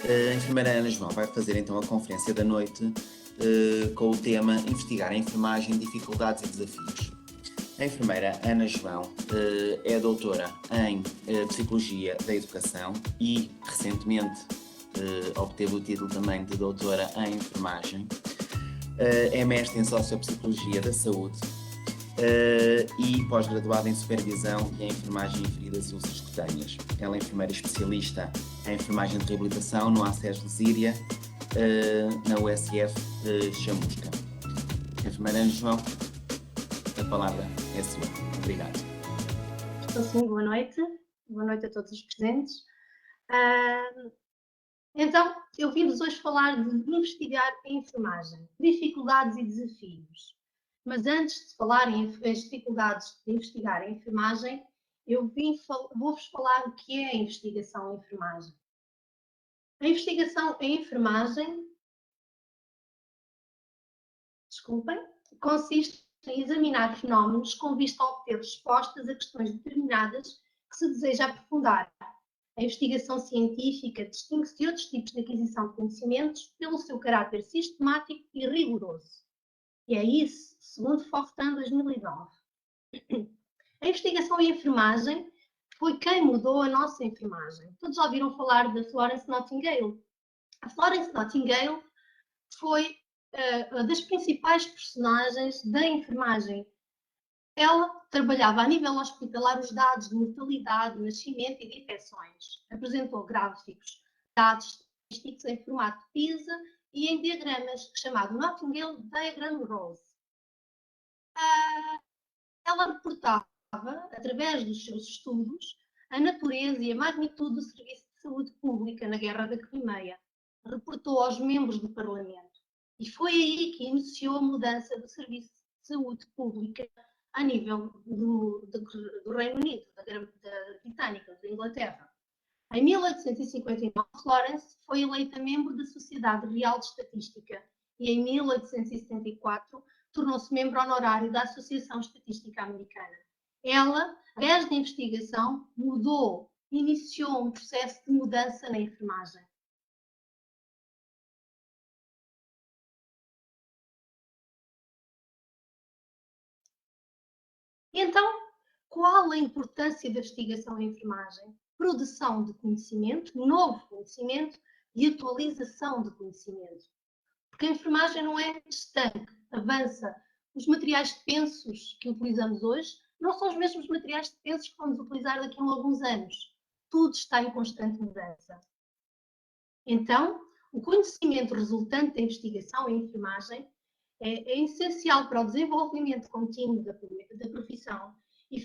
A enfermeira Ana João vai fazer então a conferência da noite com o tema Investigar a enfermagem, dificuldades e desafios. A enfermeira Ana João é doutora em Psicologia da Educação e recentemente obteve o título também de doutora em enfermagem. É mestre em Sociopsicologia da Saúde e pós-graduada em Supervisão e em Enfermagem em Feridas e Úlceras Cutâneas. Ela é enfermeira especialista em Enfermagem de Reabilitação no ACES Lesíria, na USF Chamusca. Enfermeira Ana João, a palavra é sua. Obrigado. Estou sim, boa noite. Boa noite a todos os presentes. Então, eu vim-vos hoje falar de investigar a enfermagem, dificuldades e desafios. Mas antes de falar em as dificuldades de investigar a enfermagem, vou-vos falar o que é a investigação em enfermagem. A investigação em enfermagem, consiste em examinar fenómenos com vista a obter respostas a questões determinadas que se deseja aprofundar. A investigação científica distingue-se de outros tipos de aquisição de conhecimentos pelo seu caráter sistemático e rigoroso. E é isso, segundo Fortin, 2009. A investigação em enfermagem foi quem mudou a nossa enfermagem. Todos ouviram falar da Florence Nightingale. A Florence Nightingale foi das principais personagens da enfermagem. Ela trabalhava a nível hospitalar os dados de mortalidade, nascimento e de infecções. Apresentou gráficos, dados estatísticos em formato PISA e em diagramas chamado Nightingale Diagram Rose. Ela reportava, através dos seus estudos, a natureza e a magnitude do serviço de saúde pública na Guerra da Crimeia. Reportou aos membros do Parlamento. E foi aí que iniciou a mudança do serviço de saúde pública a nível do Reino Unido, da Britânica, da Inglaterra. Em 1859, Florence foi eleita membro da Sociedade Real de Estatística e em 1874 tornou-se membro honorário da Associação Estatística Americana. Ela, através da investigação, iniciou um processo de mudança na enfermagem. Então, qual a importância da investigação em enfermagem? Produção de conhecimento, novo conhecimento e atualização de conhecimento. Porque a enfermagem não é estanque, avança. Os materiais de pensos que utilizamos hoje não são os mesmos materiais de pensos que vamos utilizar daqui a alguns anos. Tudo está em constante mudança. Então, o conhecimento resultante da investigação em enfermagem é essencial para o desenvolvimento contínuo da profissão e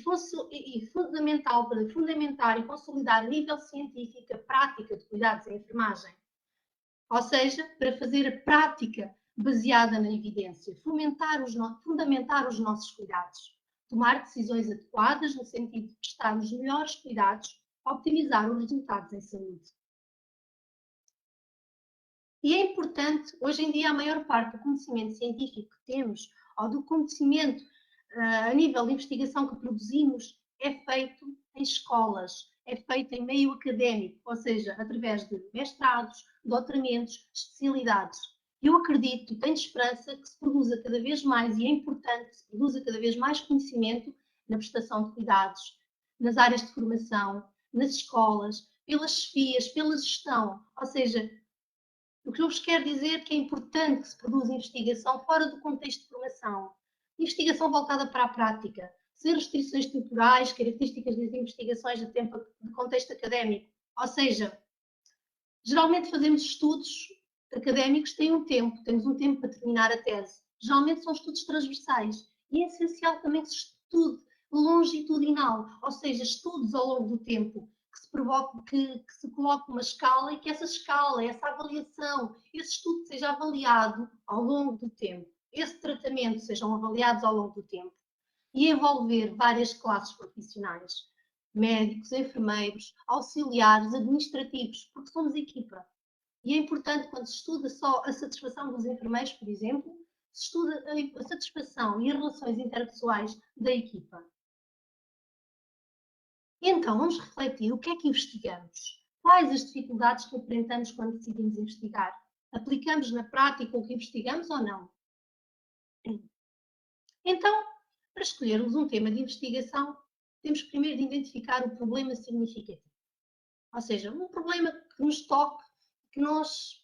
fundamental para fundamentar e consolidar a nível científico a prática de cuidados em enfermagem. Ou seja, para fazer a prática baseada na evidência, fundamentar os nossos cuidados, tomar decisões adequadas no sentido de prestar os melhores cuidados, optimizar os resultados em saúde. E é importante, hoje em dia, a maior parte do conhecimento científico que temos, ou do conhecimento a nível de investigação que produzimos, é feito em escolas, é feito em meio académico, ou seja, através de mestrados, doutoramentos, especialidades. Eu acredito e tenho esperança que se produza cada vez mais, e é importante que se produza cada vez mais conhecimento na prestação de cuidados, nas áreas de formação, nas escolas, pelas chefias, pela gestão, ou seja, o que eu vos quero dizer é que é importante que se produza investigação fora do contexto de formação. Investigação voltada para a prática, sem restrições temporais, características das investigações de contexto académico. Ou seja, geralmente fazemos estudos académicos, temos um tempo para terminar a tese. Geralmente são estudos transversais. E é essencial também que se estude longitudinal, ou seja, estudos ao longo do tempo, que se coloque uma escala e que essa escala, essa avaliação, esse estudo seja avaliado ao longo do tempo, esse tratamento sejam avaliados ao longo do tempo e envolver várias classes profissionais, médicos, enfermeiros, auxiliares, administrativos, porque somos equipa. E é importante, quando se estuda só a satisfação dos enfermeiros, por exemplo, se estuda a satisfação e as relações interpessoais da equipa. Então, vamos refletir o que é que investigamos. Quais as dificuldades que enfrentamos quando decidimos investigar? Aplicamos na prática o que investigamos ou não? Então, para escolhermos um tema de investigação, temos primeiro de identificar o problema significativo. Ou seja, um problema que nos toque, que nos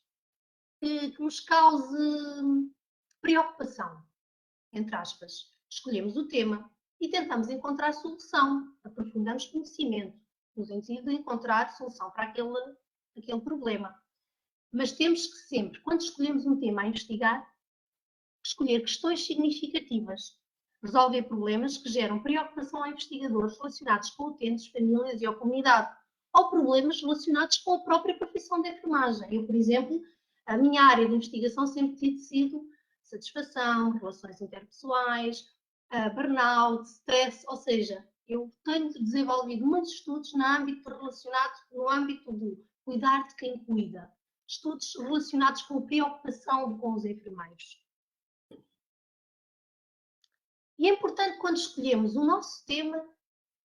cause preocupação, entre aspas. Escolhemos o tema e tentamos encontrar solução, aprofundamos conhecimento, no sentido de encontrar solução para aquele problema. Mas temos que sempre, quando escolhemos um tema a investigar, escolher questões significativas, resolver problemas que geram preocupação ao investigador relacionados com utentes, famílias e a comunidade, ou problemas relacionados com a própria profissão de enfermagem. Eu, por exemplo, a minha área de investigação sempre tem sido satisfação, relações interpessoais, burnout, stress, ou seja, eu tenho desenvolvido muitos estudos no âmbito de cuidar de quem cuida, estudos relacionados com a preocupação com os enfermeiros. E é importante, quando escolhemos o nosso tema,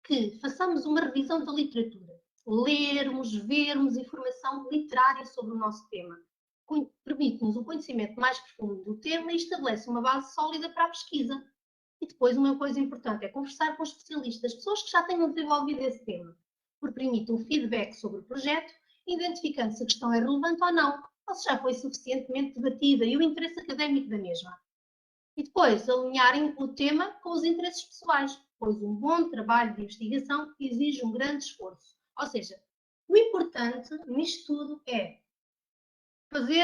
que façamos uma revisão da literatura. Lermos, vermos informação literária sobre o nosso tema. Permite-nos um conhecimento mais profundo do tema e estabelece uma base sólida para a pesquisa. E depois, uma coisa importante é conversar com especialistas, pessoas que já tenham desenvolvido esse tema, porque permite um feedback sobre o projeto, identificando se a questão é relevante ou não, ou se já foi suficientemente debatida e o interesse académico da mesma. E depois, alinharem o tema com os interesses pessoais, pois um bom trabalho de investigação exige um grande esforço. Ou seja, o importante nisto tudo é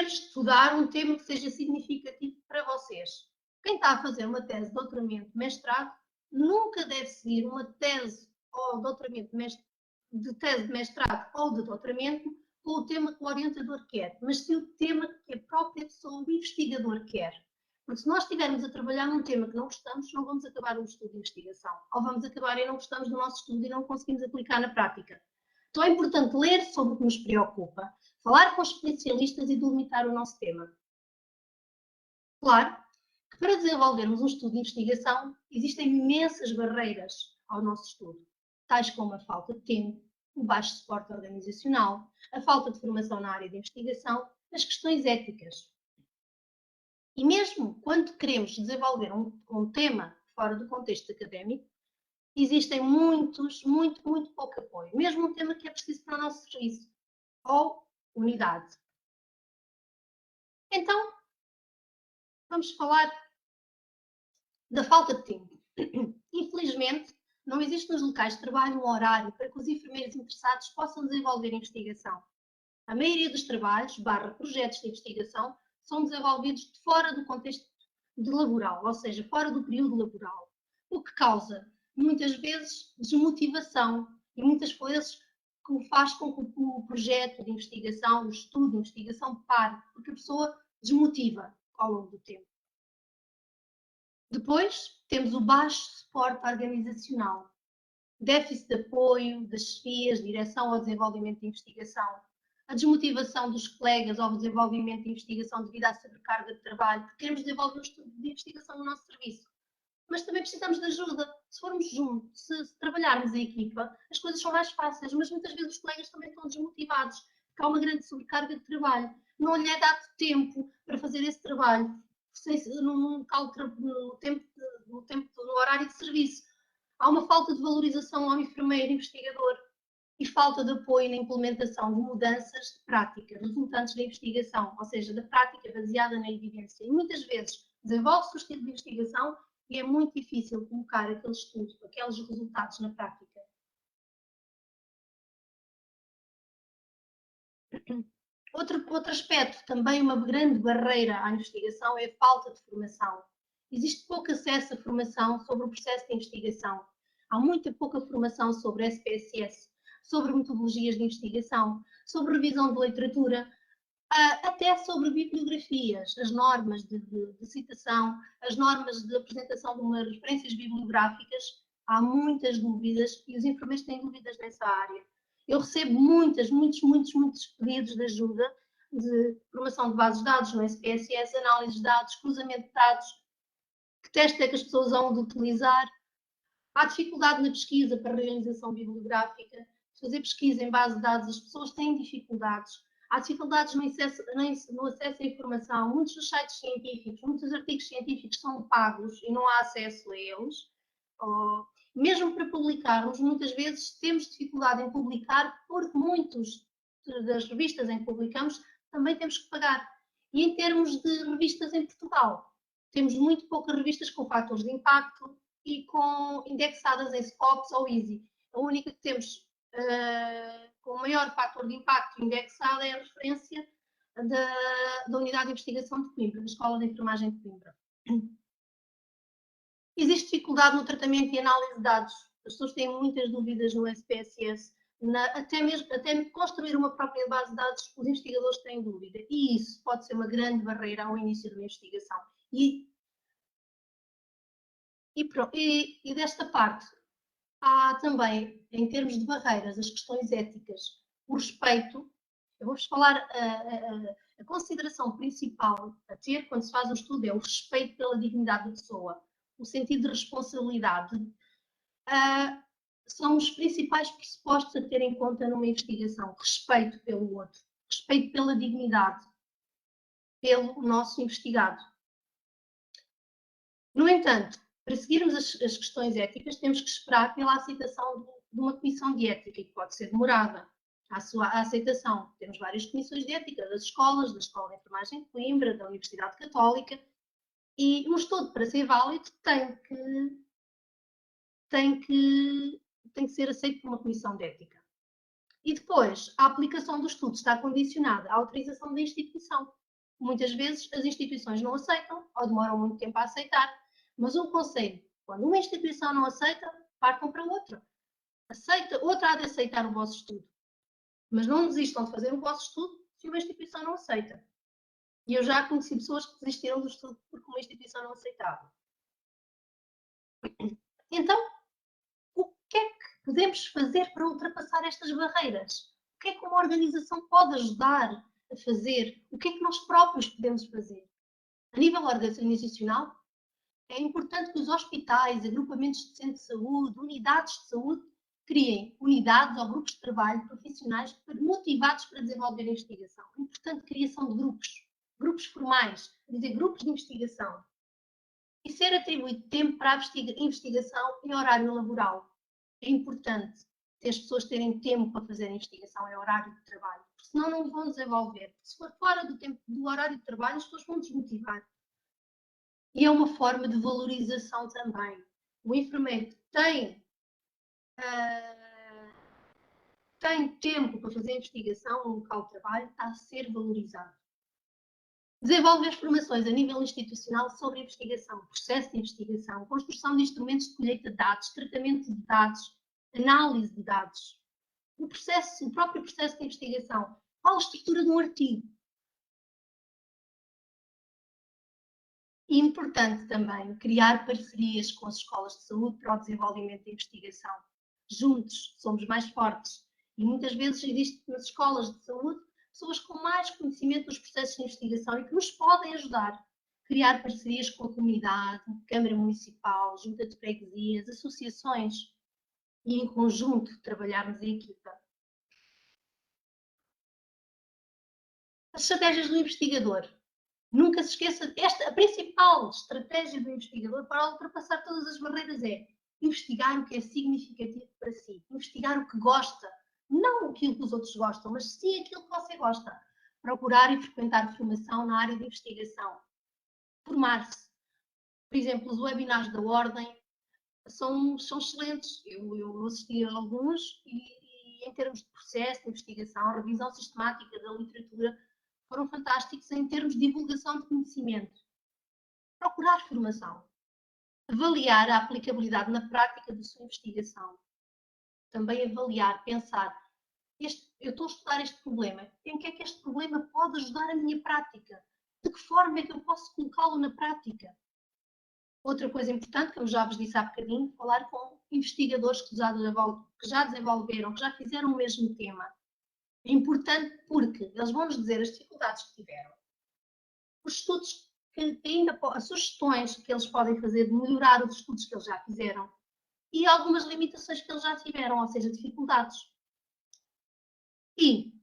estudar um tema que seja significativo para vocês. Quem está a fazer uma tese de doutoramento, mestrado, nunca deve seguir uma tese ou doutoramento de tese de mestrado ou de doutoramento com o tema que o orientador quer, mas sim o tema que a própria pessoa, o investigador, quer. Porque se nós estivermos a trabalhar num tema que não gostamos, não vamos acabar um estudo de investigação. Ou vamos acabar e não gostamos do nosso estudo e não conseguimos aplicar na prática. Então é importante ler sobre o que nos preocupa, falar com especialistas e delimitar o nosso tema. Claro que para desenvolvermos um estudo de investigação existem imensas barreiras ao nosso estudo, tais como a falta de tempo, o baixo suporte organizacional, a falta de formação na área de investigação, as questões éticas. E mesmo quando queremos desenvolver um tema fora do contexto académico, existem muito pouco apoio, mesmo um tema que é preciso para o nosso serviço ou unidade. Então, vamos falar da falta de tempo. Infelizmente, não existe nos locais de trabalho um horário para que os enfermeiros interessados possam desenvolver investigação. A maioria dos trabalhos, projetos de investigação, são desenvolvidos fora do contexto laboral, ou seja, fora do período laboral, o que causa, muitas vezes, desmotivação e muitas vezes faz com que o projeto de investigação, o estudo de investigação pare, porque a pessoa desmotiva ao longo do tempo. Depois, temos o baixo suporte organizacional, déficit de apoio das chefias, direção ao desenvolvimento de investigação, a desmotivação dos colegas ao desenvolvimento de investigação devido à sobrecarga de trabalho, porque queremos desenvolver um estudo de investigação no nosso serviço. Mas também precisamos de ajuda. Se formos juntos, se trabalharmos em equipa, as coisas são mais fáceis, mas muitas vezes os colegas também estão desmotivados, porque há uma grande sobrecarga de trabalho. Não lhe é dado tempo para fazer esse trabalho no horário de serviço. Há uma falta de valorização ao enfermeiro investigador e falta de apoio na implementação de mudanças de prática resultantes da investigação, ou seja, da prática baseada na evidência. E muitas vezes desenvolve-se o estudo de investigação e é muito difícil colocar aquele estudo, aqueles resultados na prática. Outro aspecto, também uma grande barreira à investigação, é a falta de formação. Existe pouco acesso à formação sobre o processo de investigação. Há muito pouca formação sobre SPSS, sobre metodologias de investigação, sobre revisão de literatura, até sobre bibliografias, as normas de citação, as normas de apresentação de umas referências bibliográficas. Há muitas dúvidas e os enfermeiros têm dúvidas nessa área. Eu recebo muitos pedidos de ajuda, de formação de bases de dados no SPSS, análise de dados, cruzamento de dados, que teste é que as pessoas vão de utilizar. Há dificuldade na pesquisa para a realização bibliográfica, fazer pesquisa em base de dados, as pessoas têm dificuldades. Há dificuldades no acesso à informação. Muitos dos sites científicos, muitos artigos científicos são pagos e não há acesso a eles. Mesmo para publicarmos, muitas vezes temos dificuldade em publicar porque muitas das revistas em que publicamos também temos que pagar. E em termos de revistas em Portugal, temos muito poucas revistas com fatores de impacto e indexadas em Scopus ou Easy. A única que temos com o maior fator de impacto indexado é a referência da Unidade de Investigação de Coimbra, da Escola de Enfermagem de Coimbra. Existe dificuldade no tratamento e análise de dados. As pessoas têm muitas dúvidas no SPSS. Até construir uma própria base de dados, os investigadores têm dúvida. E isso pode ser uma grande barreira ao início de uma investigação. E desta parte, há também, em termos de barreiras, as questões éticas, o respeito. Eu vou-vos falar, a consideração principal a ter quando se faz um estudo é o respeito pela dignidade da pessoa, o sentido de responsabilidade. São os principais pressupostos a ter em conta numa investigação. Respeito pelo outro, respeito pela dignidade, pelo nosso investigado. No entanto, para seguirmos as questões éticas, temos que esperar pela aceitação de uma comissão de ética, que pode ser demorada. A sua aceitação. Temos várias comissões de ética das escolas, da Escola de Enfermagem de Coimbra, da Universidade Católica, e um estudo, para ser válido, tem que ser aceito por uma comissão de ética. E depois, a aplicação do estudo está condicionada à autorização da instituição. Muitas vezes as instituições não aceitam ou demoram muito tempo a aceitar, mas um conselho, quando uma instituição não aceita, partam para outra. Outra há de aceitar o vosso estudo. Mas não desistam de fazer o vosso estudo se uma instituição não aceita. E eu já conheci pessoas que desistiram do estudo porque uma instituição não aceitava. Então, o que é que podemos fazer para ultrapassar estas barreiras? O que é que uma organização pode ajudar a fazer? O que é que nós próprios podemos fazer? A nível organizacional, é importante que os hospitais, agrupamentos de centros de saúde, unidades de saúde, criem unidades ou grupos de trabalho profissionais motivados para desenvolver a investigação. É importante a criação de grupos formais, quer dizer, grupos de investigação. E ser atribuído tempo para a investigação em horário laboral. É importante que as pessoas terem tempo para fazer a investigação em horário de trabalho, porque senão não vão desenvolver. Se for fora do tempo do horário de trabalho, as pessoas vão desmotivar. E é uma forma de valorização também. O enfermeiro tem tempo para fazer a investigação no local de trabalho, está a ser valorizado. Desenvolver formações a nível institucional sobre investigação, processo de investigação, construção de instrumentos de colheita de dados, tratamento de dados, análise de dados. O próprio processo de investigação. Qual a estrutura de um artigo? E importante também criar parcerias com as escolas de saúde para o desenvolvimento da investigação. Juntos somos mais fortes. E muitas vezes existe nas escolas de saúde pessoas com mais conhecimento dos processos de investigação e que nos podem ajudar. Criar parcerias com a comunidade, Câmara Municipal, Junta de Freguesias, associações e em conjunto trabalharmos em equipa. As estratégias do investigador. Nunca se esqueça, a principal estratégia do investigador para ultrapassar todas as barreiras é investigar o que é significativo para si, investigar o que gosta, não aquilo que os outros gostam, mas sim aquilo que você gosta. Procurar e frequentar formação na área de investigação. Formar-se. Por exemplo, os webinars da Ordem são excelentes. Eu assisti a alguns e em termos de processo de investigação, revisão sistemática da literatura, foram fantásticos em termos de divulgação de conhecimento. Procurar formação. Avaliar a aplicabilidade na prática da sua investigação. Também avaliar, pensar, eu estou a estudar este problema, em que é que este problema pode ajudar a minha prática? De que forma é que eu posso colocá-lo na prática? Outra coisa importante, que eu já vos disse há bocadinho, falar com investigadores que já desenvolveram, que já fizeram o mesmo tema. É importante porque eles vão nos dizer as dificuldades que tiveram, os estudos que ainda, as sugestões que eles podem fazer de melhorar os estudos que eles já fizeram e algumas limitações que eles já tiveram, ou seja, dificuldades. E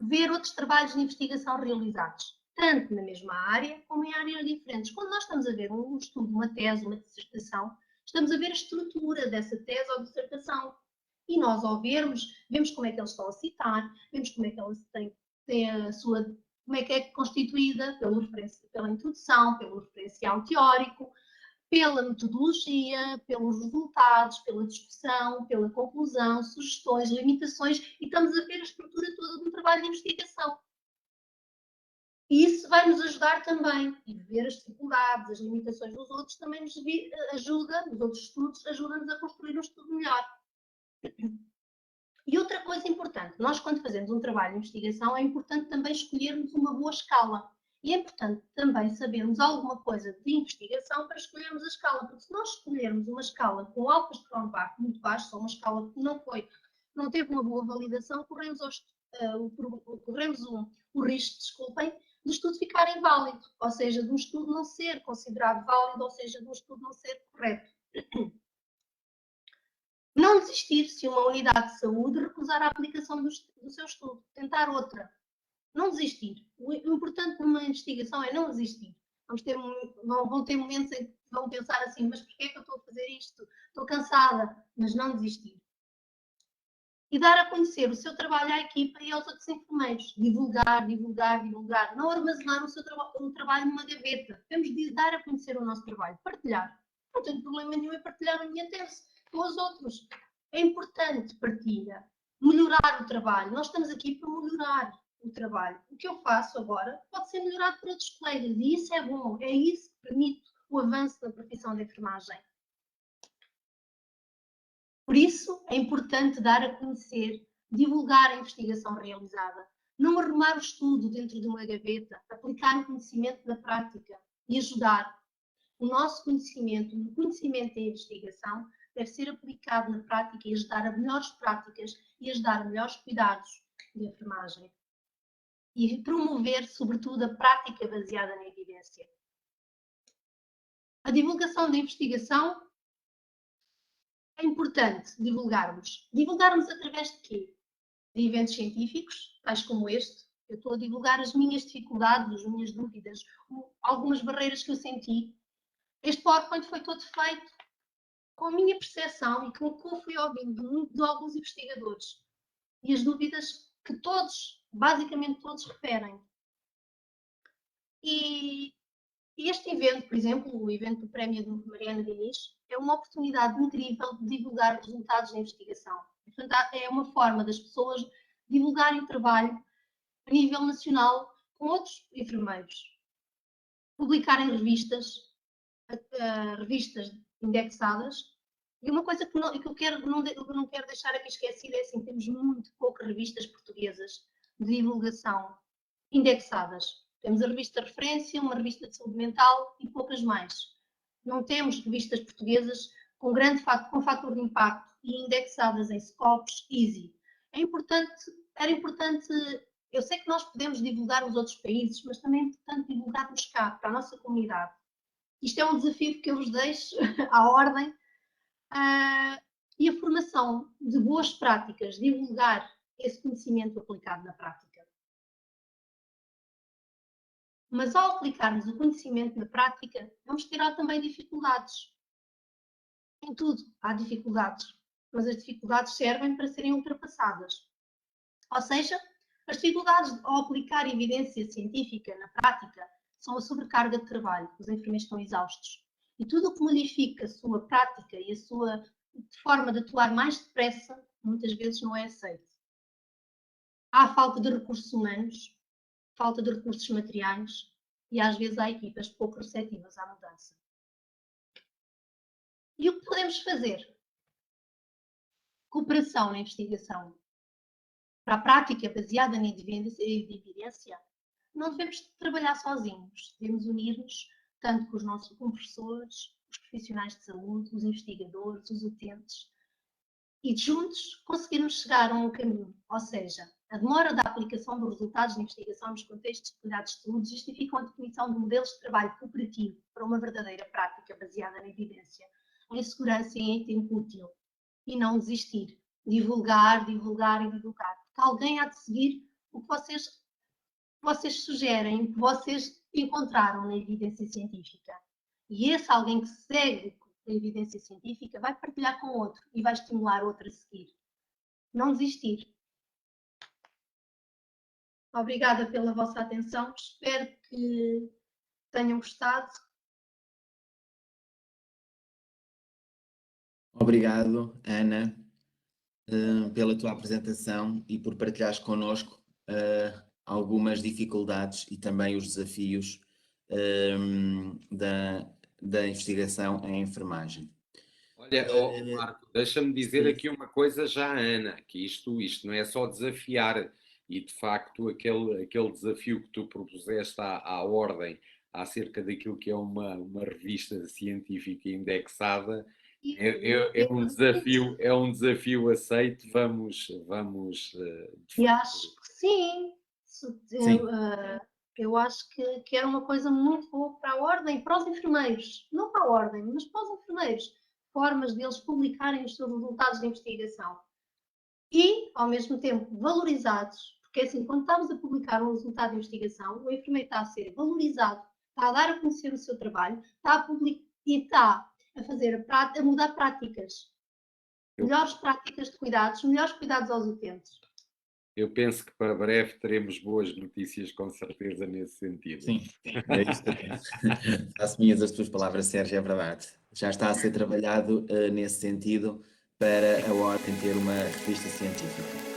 ver outros trabalhos de investigação realizados, tanto na mesma área como em áreas diferentes. Quando nós estamos a ver um estudo, uma tese, uma dissertação, estamos a ver a estrutura dessa tese ou dissertação. E nós, ao vermos, vemos como é que eles estão a citar, vemos como é que eles têm a sua, como é que é constituída pela introdução, pelo referencial teórico, pela metodologia, pelos resultados, pela discussão, pela conclusão, sugestões, limitações, e estamos a ver a estrutura toda de um trabalho de investigação. E isso vai nos ajudar também. E ver as dificuldades, as limitações dos outros também nos ajuda, os outros estudos ajudam-nos a construir um estudo melhor. E outra coisa importante, nós quando fazemos um trabalho de investigação é importante também escolhermos uma boa escala. E é importante também sabermos alguma coisa de investigação para escolhermos a escala, porque se nós escolhermos uma escala com alfas de Cronbach muito baixos, ou uma escala que não teve uma boa validação, corremos o risco, desculpem, do estudo ficar inválido, ou seja, de um estudo não ser considerado válido, ou seja, de um estudo não ser correto. Não desistir se uma unidade de saúde recusar a aplicação do seu estudo, tentar outra. Não desistir. O importante numa investigação é não desistir. Vão ter momentos em que vão pensar assim, mas porquê é que eu estou a fazer isto? Estou cansada, mas não desistir. E dar a conhecer o seu trabalho à equipa e aos outros enfermeiros. Divulgar, divulgar, divulgar. Não armazenar o trabalho numa gaveta. Temos de dar a conhecer o nosso trabalho. Partilhar. Não tenho problema nenhum em partilhar a minha tese com os outros. É importante partilha. Melhorar o trabalho. Nós estamos aqui para melhorar o trabalho. O que eu faço agora pode ser melhorado por outros colegas. E isso é bom. É isso que permite o avanço da profissão de enfermagem. Por isso, é importante dar a conhecer, divulgar a investigação realizada, não arrumar o estudo dentro de uma gaveta, aplicar o conhecimento na prática e ajudar. O nosso conhecimento, o conhecimento da investigação, deve ser aplicado na prática e ajudar a melhores práticas e ajudar a melhores cuidados de enfermagem. E promover, sobretudo, a prática baseada na evidência. A divulgação da investigação é importante divulgarmos. Divulgarmos através de quê? De eventos científicos, tais como este. Eu estou a divulgar as minhas dificuldades, as minhas dúvidas, algumas barreiras que eu senti. Este PowerPoint foi todo feito com a minha percepção e com o que eu fui ouvindo de alguns investigadores. E as dúvidas que todos, basicamente todos, referem. E este evento, por exemplo, o evento do Prémio de Mariana Diniz, é uma oportunidade incrível de divulgar os resultados da investigação. Portanto, é uma forma das pessoas divulgarem o trabalho a nível nacional com outros enfermeiros. Publicarem revistas indexadas. E uma coisa que eu não quero deixar aqui esquecida é assim, temos muito poucas revistas portuguesas de divulgação indexadas. Temos a revista de referência, uma revista de saúde mental e poucas mais. Não temos revistas portuguesas com fator de impacto e indexadas em Scopus, Easy. Era importante, eu sei que nós podemos divulgar nos outros países, mas também é importante divulgarmos cá, para a nossa comunidade. Isto é um desafio que eu vos deixo à ordem. E a formação de boas práticas, divulgar esse conhecimento aplicado na prática. Mas ao aplicarmos o conhecimento na prática, vamos ter também dificuldades. Em tudo há dificuldades, mas as dificuldades servem para serem ultrapassadas. Ou seja, as dificuldades ao aplicar evidência científica na prática são a sobrecarga de trabalho, os enfermeiros estão exaustos. E tudo o que modifica a sua prática e a sua forma de atuar mais depressa, muitas vezes não é aceito. Há falta de recursos humanos, falta de recursos materiais e às vezes há equipas pouco receptivas à mudança. E o que podemos fazer? Cooperação na investigação. Para a prática baseada na evidência, não devemos trabalhar sozinhos, devemos unir-nos tanto com os nossos professores, os profissionais de saúde, os investigadores, os utentes, e juntos conseguirmos chegar a um caminho, ou seja, a demora da aplicação dos resultados de investigação nos contextos de cuidados de saúde justificam a definição de modelos de trabalho cooperativo para uma verdadeira prática baseada na evidência, em segurança e em tempo útil, e não desistir, divulgar, divulgar e divulgar. que alguém há de seguir o que vocês sugerem, o que vocês encontraram na evidência científica. E esse alguém que segue a evidência científica vai partilhar com outro e vai estimular outro a seguir. Não desistir. Obrigada pela vossa atenção. Espero que tenham gostado. Obrigado, Ana, pela tua apresentação e por partilhares connosco algumas dificuldades e também os desafios da investigação em enfermagem. Olha, Marco, deixa-me dizer aqui uma coisa já à Ana, que isto não é só desafiar, e de facto aquele desafio que tu propuseste à Ordem acerca daquilo que é uma revista científica indexada, é um desafio aceito, vamos e acho que sim. Eu acho que era uma coisa muito boa para a Ordem, para os enfermeiros, não para a Ordem, mas para os enfermeiros, formas deles publicarem os seus resultados de investigação e, ao mesmo tempo, valorizados, porque assim, quando estamos a publicar um resultado de investigação, o enfermeiro está a ser valorizado, está a dar a conhecer o seu trabalho, está a mudar práticas, melhores práticas de cuidados, melhores cuidados aos utentes. Eu penso que para breve teremos boas notícias, com certeza, nesse sentido. Sim, é isso que eu penso. Faço minhas as tuas palavras, Sérgio, é verdade. Já está a ser trabalhado nesse sentido para a Ordem ter uma revista científica.